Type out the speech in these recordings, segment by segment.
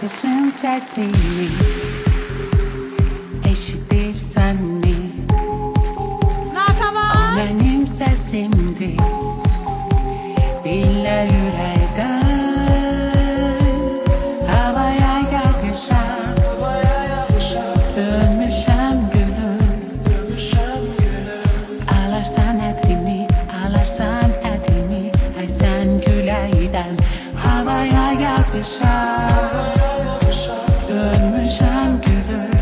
Bakışın sesini eşitir sen mi? O benim sesimdi. Diller yüreğden havaya yakışan. Dönmüşem gülüm, alarsan etimi, alarsan etimi. Ay sen güleyden havaya yakışan. Dönmüşem gülüm,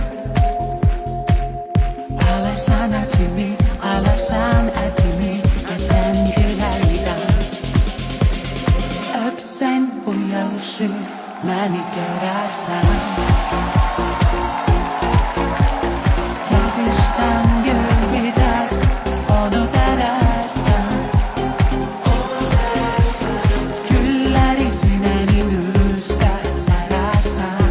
alarsan etimi, alarsan etimi. Ay sen güleyden. Öpsen bu yağışı, beni görersen. Yakıştan gül biter, onu derersen. Gülleri sinenin üstte serersen.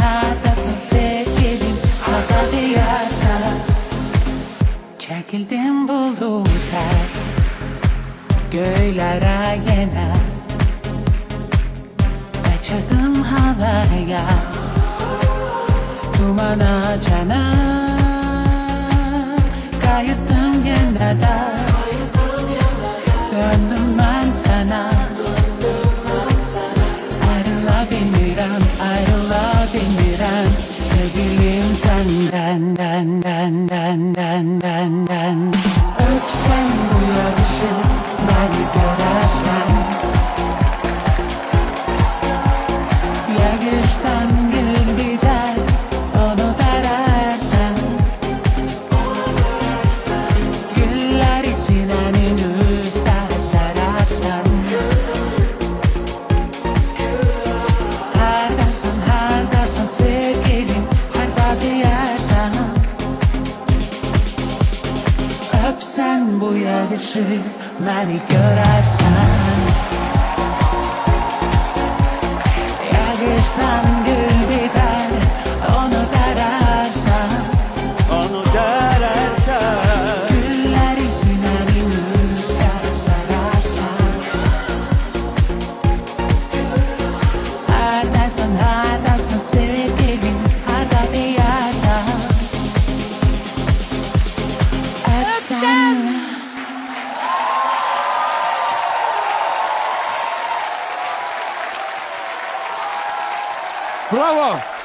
Hardasın sevgilim, harda diyersen. Çekildim bulutlar, göylere yine. Kaçırdım havaya, dumana cana. Kayıttım yeniden, döndüm ben sana. Ayrılabilmirem, ayrılabilmirem. Sevgilim senden, den. Öpsen bu yarışı, beni görersen. Yakıştan gül biter, onu derersen. Gülleri sinenin üstte serersen. Hardasın sevgilim, harda diyersen. Öpsen bu yakışı, beni görersen. Yakıştan gül biter, onu derersen. Gülleri sinenin üstte serersen. Hardasın sevgilim, harda diyersen. Öpsen. Bravo.